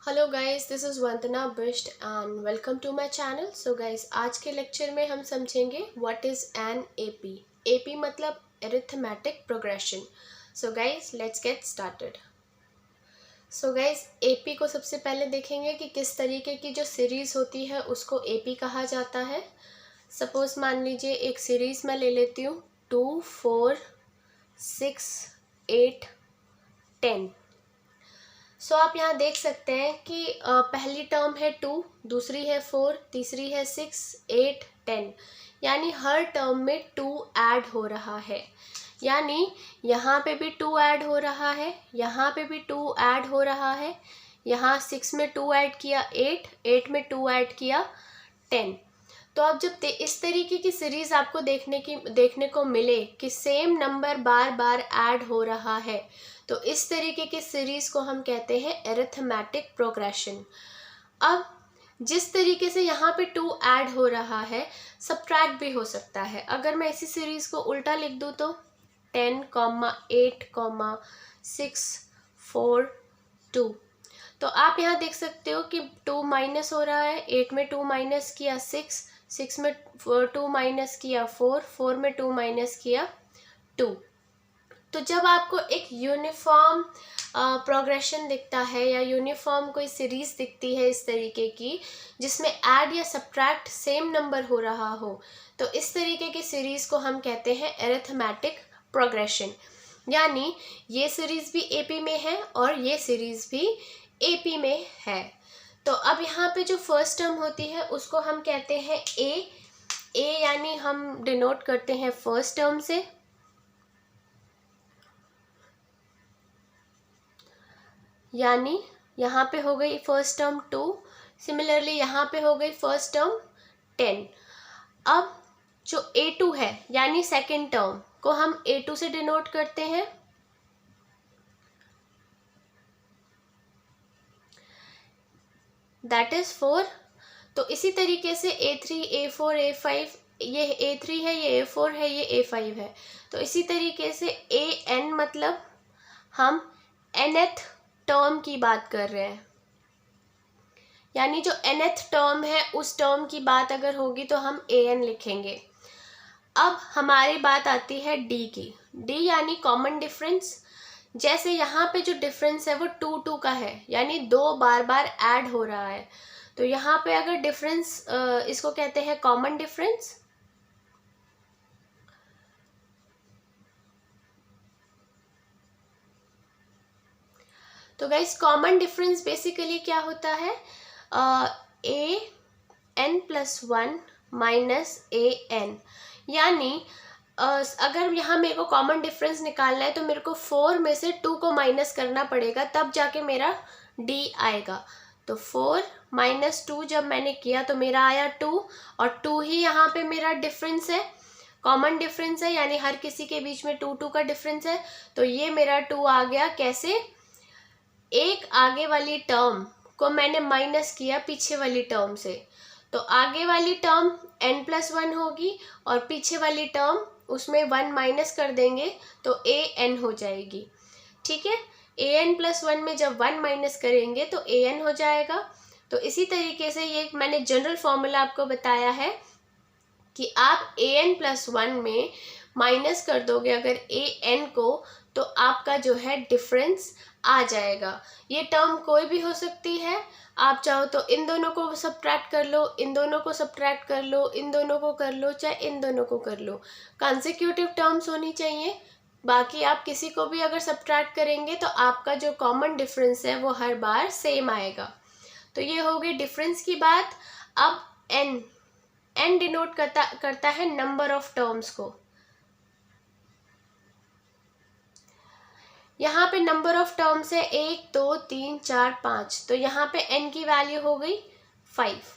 Hello guys, this is Vandana Bisht and welcome to my channel. So guys, आज के lecture में हम समझेंगे what is an AP. AP मतलब arithmetic progression. So guys, let's get started. So guys, AP को सबसे पहले देखेंगे कि किस तरीके की जो सीरीज़ होती है उसको एपी कहा जाता है। सपोज़ मान लीजिए एक सीरीज़ मैं ले लेती हूँ 2, 4, 6, 8, 10। सो आप यहाँ देख सकते हैं कि पहली टर्म है 2, दूसरी है 4, तीसरी है 6, 8, 10। यानी हर टर्म में 2 ऐड हो रहा है। यानी यहाँ पे भी 2 ऐड हो रहा है, यहाँ पे भी 2 ऐड हो रहा है, यहाँ 6 में 2 ऐड किया 8, 8 में 2 ऐड किया 10। तो अब जब इस तरीके की सीरीज आपको देखने को मिले कि सेम नंबर बार बार ऐड हो रहा है, तो इस तरीके की सीरीज को हम कहते हैं अरिथमेटिक प्रोग्रेशन। अब जिस तरीके से यहाँ पे 2 ऐड हो रहा है, सब्ट्रैक्ट भी हो सकता है। अगर मैं इसी सीरीज को उल्टा लिख दूँ तो 10, 8, 6, 4, 2। तो आप यहाँ देख सकते हो कि 2 माइनस हो रहा है, 8 में 2 माइनस किया 6, 6 में 2 माइनस किया 4, 4 में 2 माइनस किया 2। तो जब आपको एक यूनिफॉर्म प्रोग्रेशन दिखता है या यूनिफॉर्म कोई सीरीज दिखती है इस तरीके की जिसमें ऐड या सब्ट्रैक्ट सेम नंबर हो रहा हो, तो इस तरीके की सीरीज को हम कहते हैं अरिथमेटिक प्रोग्रेशन। यानी ये सीरीज भी एपी में है और ये सीरीज भी एपी में है। तो अब यहाँ पे जो फर्स्ट टर्म होती है उसको हम कहते हैं ए यानी हम डिनोट करते हैं फर्स्ट टर्म से। यानी यहाँ पे हो गई फर्स्ट टर्म 2, सिमिलरली यहाँ पे हो गई फर्स्ट टर्म 10। अब जो A2 है यानी सेकेंड टर्म को हम A2 से डिनोट करते हैं। That is 4। तो इसी तरीके से A3, A4, A5, ये A3 है, ये A4 है, ये A5 है। तो इसी तरीके से AN मतलब हम nth टर्म की बात कर रहे हैं। यानी जो nth टर्म है उस टर्म की बात अगर होगी तो हम AN लिखेंगे। अब हमारी बात आती है D की। D यानी कॉमन डिफरेंस। जैसे यहाँ पे जो डिफरेंस है वो 2, 2 का है, यानी 2 बार बार ऐड हो रहा है। तो यहाँ पे अगर डिफरेंस, इसको कहते हैं कॉमन डिफरेंस। तो गाइस, कॉमन डिफरेंस बेसिकली क्या होता है, AN+1 माइनस AN। यानी अगर यहाँ मेरे को कॉमन डिफरेंस निकालना है तो मेरे को 4 में से 2 को माइनस करना पड़ेगा, तब जाके मेरा D आएगा। तो 4 माइनस 2 जब मैंने किया तो मेरा आया 2, और 2 ही यहाँ पे मेरा डिफरेंस है, कॉमन डिफरेंस है, यानी हर किसी के बीच में 2, 2 का डिफरेंस है। तो ये मेरा 2 आ गया। कैसे? एक आगे वाली टर्म को मैंने माइनस किया पीछे वाली टर्म से, तो आगे वाली टर्म n+1 होगी और पीछे वाली टर्म उसमें 1 माइनस कर देंगे तो AN हो जाएगी। ठीक है, AN+1 में जब 1 माइनस करेंगे तो AN हो जाएगा। तो इसी तरीके से ये मैंने जनरल फॉर्मूला आपको बताया है कि आप AN+1 में माइनस कर दोगे अगर AN को, तो आपका जो है डिफरेंस आ जाएगा। ये टर्म कोई भी हो सकती है, आप चाहो तो इन दोनों को सब्ट्रैक्ट कर लो, इन दोनों को सब्ट्रैक्ट कर लो, इन दोनों को कर लो, चाहे इन दोनों को कर लो। कंसेक्यूटिव टर्म्स होनी चाहिए। बाकी आप किसी को भी अगर सब्ट्रैक्ट करेंगे तो आपका जो कॉमन डिफरेंस है वो हर बार सेम आएगा। तो ये हो गई डिफरेंस की बात। अब n डिनोट करता है नंबर ऑफ टर्म्स को। यहाँ पे नंबर ऑफ टर्म्स है 1, 2, 3, 4, 5। तो यहाँ पे n की वैल्यू हो गई 5।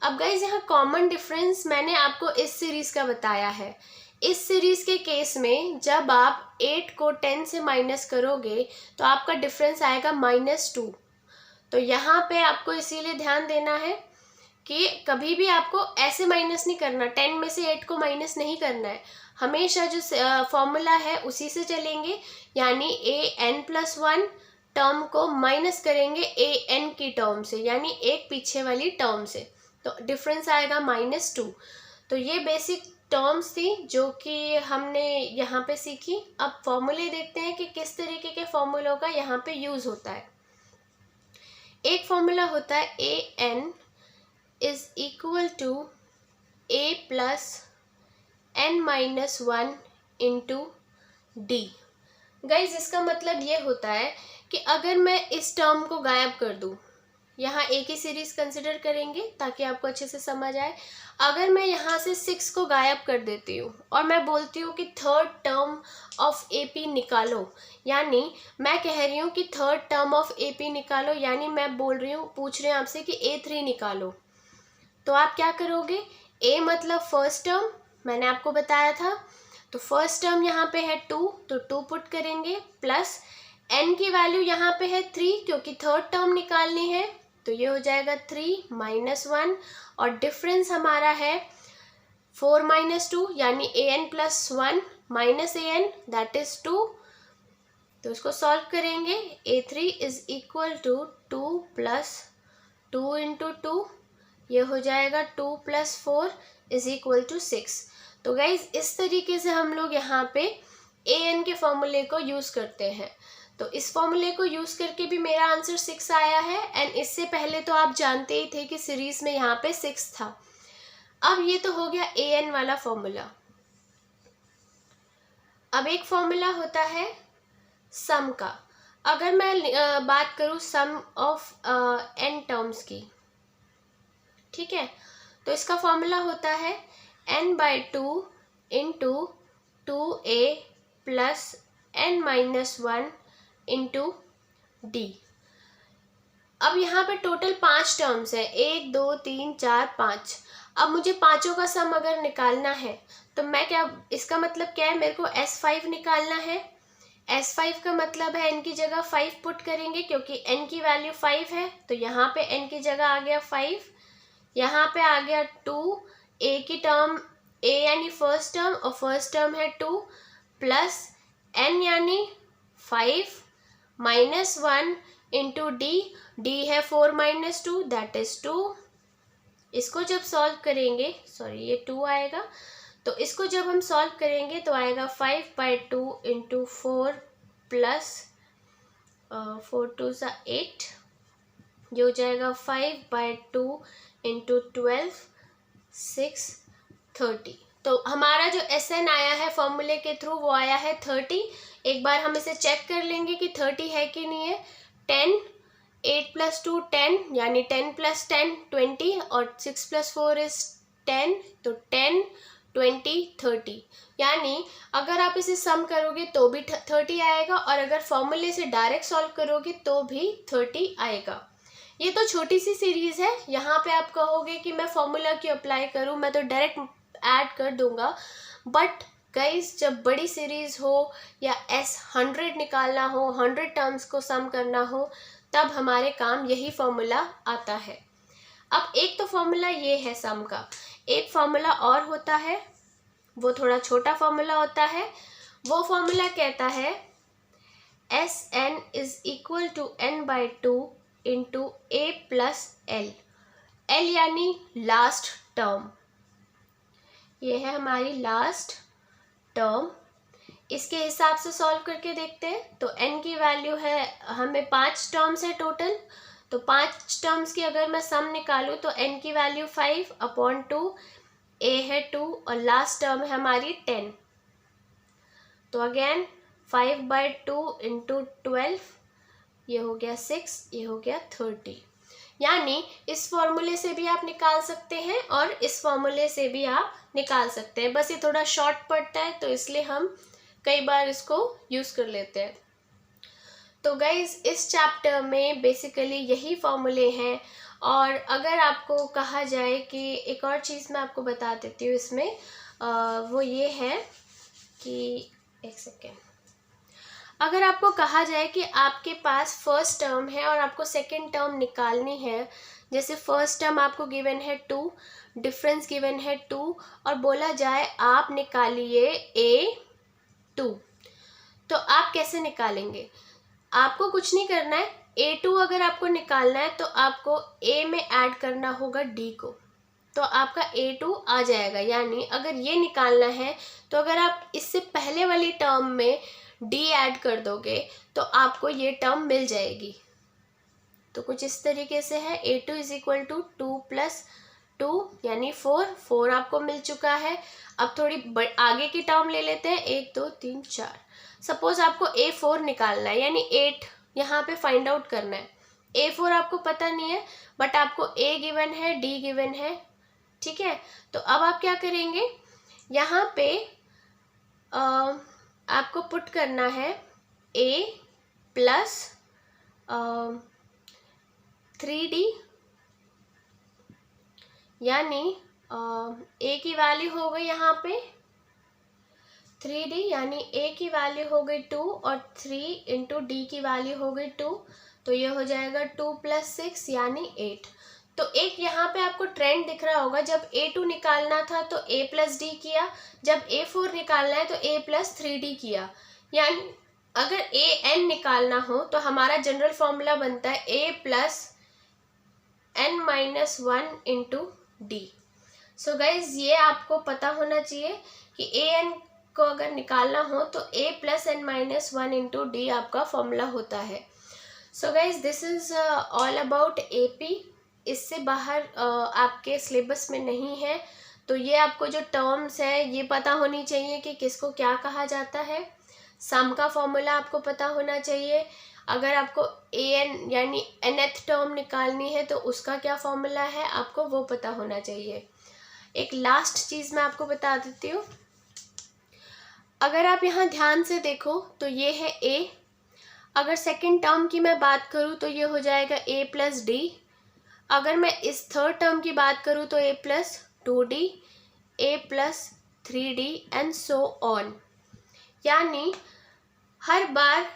अब गाइज, यहाँ कॉमन डिफरेंस मैंने आपको इस सीरीज का बताया है। इस सीरीज के केस में जब आप 8 को 10 से माइनस करोगे तो आपका डिफरेंस आएगा -2। तो यहाँ पे आपको इसीलिए ध्यान देना है कि कभी भी आपको ऐसे माइनस नहीं करना, 10 में से 8 को माइनस नहीं करना है। हमेशा जो फॉर्मूला है उसी से चलेंगे, यानी AN+1 टर्म को माइनस करेंगे ए एन की टर्म से, यानी एक पीछे वाली टर्म से, तो डिफरेंस आएगा -2। तो ये बेसिक टर्म्स थी जो कि हमने यहाँ पे सीखी। अब फॉर्मूले देखते हैं कि किस तरीके के फॉर्मूलों का यहाँ पे यूज होता है। एक फॉर्मूला होता है a n is equal to a plus n minus 1 into d. Guys इसका मतलब ये होता है कि अगर मैं इस टर्म को गायब कर दूं, यहाँ एक ही सीरीज कंसिडर करेंगे ताकि आपको अच्छे से समझ आए। अगर मैं यहाँ से 6 को गायब कर देती हूँ और मैं बोलती हूँ कि थर्ड टर्म ऑफ एपी निकालो, यानी मैं कह रही हूँ कि थर्ड टर्म ऑफ एपी निकालो, यानी मैं बोल रही हूँ, पूछ रहे हैं आपसे कि A3 निकालो, तो आप क्या करोगे? A मतलब फर्स्ट टर्म, मैंने आपको बताया था, तो फर्स्ट टर्म यहाँ पे है 2, तो 2 पुट करेंगे, प्लस n की वैल्यू यहाँ पे है 3 क्योंकि थर्ड टर्म निकालनी है, तो ये हो जाएगा 3 माइनस 1, और डिफरेंस हमारा है 4 माइनस 2, यानी an plus 1 minus an that is 2। तो इसको सॉल्व करेंगे, A3 is equal to 2 plus 2 into 2, ये हो जाएगा 2 प्लस 4 इज इक्वल टू 6। तो गाइज इस तरीके से हम लोग यहाँ पे an के फॉर्मूले को यूज़ करते हैं। तो इस फॉर्मूले को यूज़ करके भी मेरा आंसर 6 आया है, एंड इससे पहले तो आप जानते ही थे कि सीरीज में यहाँ पे 6 था। अब ये तो हो गया an वाला फॉर्मूला। अब एक फॉर्मूला होता है सम का। अगर मैं बात करूँ सम ऑफ n टर्म्स की, ठीक है, तो इसका फॉर्मूला होता है n/2 into 2a plus n minus 1 into D. अब यहाँ पे टोटल 5 टर्म्स है, 1 2 3 4 5। अब मुझे पांचों का सम अगर निकालना है तो मैं क्या, इसका मतलब क्या है, मेरे को S5 निकालना है। S5 का मतलब है n की जगह 5 पुट करेंगे क्योंकि n की वैल्यू 5 है, तो यहाँ पे n की जगह आ गया 5, यहाँ पे आ गया 2, a की टर्म a यानी फर्स्ट टर्म और फर्स्ट टर्म है 2, प्लस n यानी 5 माइनस 1 इंटू डी है 4 माइनस 2 दैट इज 2। इसको जब सॉल्व करेंगे, सॉरी ये 2 आएगा, तो इसको जब हम सॉल्व करेंगे तो आएगा 5/2 इंटू 4 प्लस 4 2 सा 8, ये हो जाएगा 5/2 इंटू 12 6 30। तो हमारा जो SN आया है फॉर्मूले के थ्रू वो आया है 30। एक बार हम इसे चेक कर लेंगे कि 30 है कि नहीं है। 10, 8 प्लस 2 10, यानी 10 प्लस 10 20, और 6 प्लस 4 इज 10, तो 10 20 30, यानी अगर आप इसे सम करोगे तो भी 30 आएगा, और अगर फॉर्मूले से डायरेक्ट सॉल्व करोगे तो भी 30 आएगा। ये तो छोटी सी सीरीज है, यहाँ पे आप कहोगे कि मैं फॉर्मूला क्यों अप्लाई करूँ, मैं तो डायरेक्ट ऐड कर दूंगा, बट गाइस जब बड़ी सीरीज हो या S100 निकालना हो, 100 टर्म्स को सम करना हो, तब हमारे काम यही फॉर्मूला आता है। अब एक तो फॉर्मूला ये है सम का, एक फॉर्मूला और होता है, वो थोड़ा छोटा फॉर्मूला होता है। वो फॉर्मूला कहता है SN is equal to n/2 into a plus l, l यानी लास्ट टर्म, ये है हमारी लास्ट टर्म। इसके हिसाब से सॉल्व करके देखते हैं। तो n की वैल्यू है, हमें 5 टर्म्स है टोटल, तो 5 टर्म्स की अगर मैं सम निकालूं तो n की वैल्यू 5/2, a है 2 और लास्ट टर्म है हमारी 10, तो अगेन 5/2 इंटू 12, ये हो गया 6, ये हो गया 30। यानी इस फॉर्मूले से भी आप निकाल सकते हैं और इस फॉर्मूले से भी आप निकाल सकते हैं, बस ये थोड़ा शॉर्ट पड़ता है तो इसलिए हम कई बार इसको यूज़ कर लेते हैं। तो गाइज इस चैप्टर में बेसिकली यही फॉर्मूले हैं, और अगर आपको कहा जाए कि एक और चीज़ मैं आपको बता देती हूँ इसमें, वो ये है कि एक सेकेंड, अगर आपको कहा जाए कि आपके पास फर्स्ट टर्म है और आपको सेकंड टर्म निकालनी है, जैसे फर्स्ट टर्म आपको गिवन है 2, डिफरेंस गिवन है 2, और बोला जाए आप निकालिए A2, तो आप कैसे निकालेंगे? आपको कुछ नहीं करना है, A2 अगर आपको निकालना है तो आपको A में ऐड करना होगा D को, तो आपका A2 आ जाएगा। यानी अगर ये निकालना है तो अगर आप इससे पहले वाली टर्म में D ऐड कर दोगे तो आपको ये टर्म मिल जाएगी। तो कुछ इस तरीके से है, A2 is equal to 2 plus 2 यानी 4 आपको मिल चुका है। अब थोड़ी आगे की टर्म ले लेते हैं, 1 2 3 4। सपोज आपको A4 निकालना है, यानी 8 यहाँ पे फाइंड आउट करना है। A4 आपको पता नहीं है, बट आपको A गिवन है, D गिवन है, ठीक है। तो अब आप क्या करेंगे, यहाँ पे आपको पुट करना है A प्लस 3D, यानी A की वैल्यू हो गई यहाँ पे 3D, यानी A की वैल्यू हो गई 2 और 3 इंटू D की वैल्यू हो गई 2, तो ये हो जाएगा 2 प्लस 6 यानी 8। तो एक यहाँ पे आपको ट्रेंड दिख रहा होगा, जब A2 निकालना था तो A प्लस D किया, जब A4 निकालना है तो A प्लस 3D किया। यानी अगर AN निकालना हो तो हमारा जनरल फॉर्मूला बनता है A plus n minus 1 into D। So guys ये आपको पता होना चाहिए कि AN को अगर निकालना हो तो A plus n minus 1 into D आपका फॉर्मूला होता है। So guys this is all about AP। इससे बाहर आपके सिलेबस में नहीं है, तो ये आपको जो टर्म्स है ये पता होनी चाहिए कि किसको क्या कहा जाता है। सम का फॉर्मूला आपको पता होना चाहिए। अगर आपको AN यानी nth टर्म निकालनी है तो उसका क्या फॉर्मूला है आपको वो पता होना चाहिए। एक लास्ट चीज़ मैं आपको बता देती हूँ, अगर आप यहाँ ध्यान से देखो तो ये है A। अगर सेकंड टर्म की मैं बात करूँ तो ये हो जाएगा A प्लस D। अगर मैं इस थर्ड टर्म की बात करूँ तो A plus 2D, A plus 3D and so on. यानी हर बार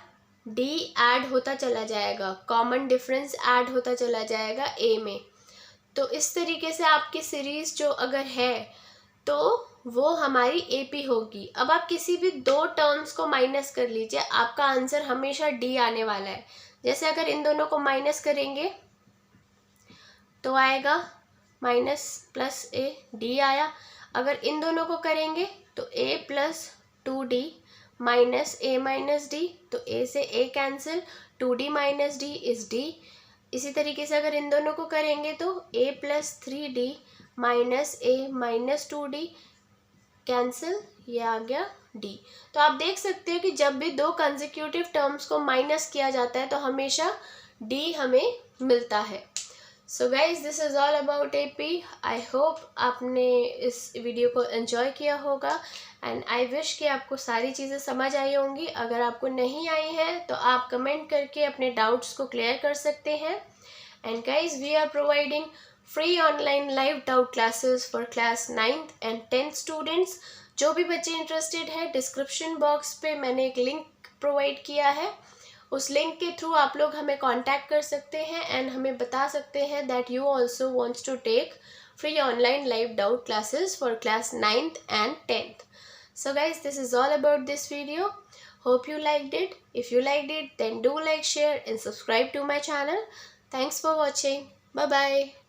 D ऐड होता चला जाएगा, कॉमन डिफरेंस ऐड होता चला जाएगा A में। तो इस तरीके से आपकी सीरीज़ जो अगर है तो वो हमारी AP होगी। अब आप किसी भी दो टर्म्स को माइनस कर लीजिए, आपका आंसर हमेशा D आने वाला है। जैसे अगर इन दोनों को माइनस करेंगे तो आएगा माइनस प्लस A, D आया। अगर इन दोनों को करेंगे तो A plus 2D minus A minus D, तो A से A cancel, 2D minus D is D। इसी तरीके से अगर इन दोनों को करेंगे तो A plus 3D minus A minus 2D cancel, ये आ गया D। तो आप देख सकते हो कि जब भी दो कंसेक्यूटिव टर्म्स को माइनस किया जाता है तो हमेशा D हमें मिलता है। So guys this is all about AP। I hope आपने इस वीडियो को एंजॉय किया होगा एंड आई विश कि आपको सारी चीज़ें समझ आई होंगी। अगर आपको नहीं आई हैं तो आप कमेंट करके अपने डाउट्स को क्लियर कर सकते हैं। And guys we are providing free online live doubt classes for class 9th and 10th students. जो भी बच्चे इंटरेस्टेड है, डिस्क्रिप्शन बॉक्स पे मैंने एक लिंक प्रोवाइड किया है, उस लिंक के थ्रू आप लोग हमें कांटेक्ट कर सकते हैं एंड हमें बता सकते हैं that you also wants to take free online live doubt classes for class 9th and 10th। So guys, this is all about this video. Hope you liked it. If you liked it, then do like, share and subscribe to my channel. Thanks for watching. Bye bye.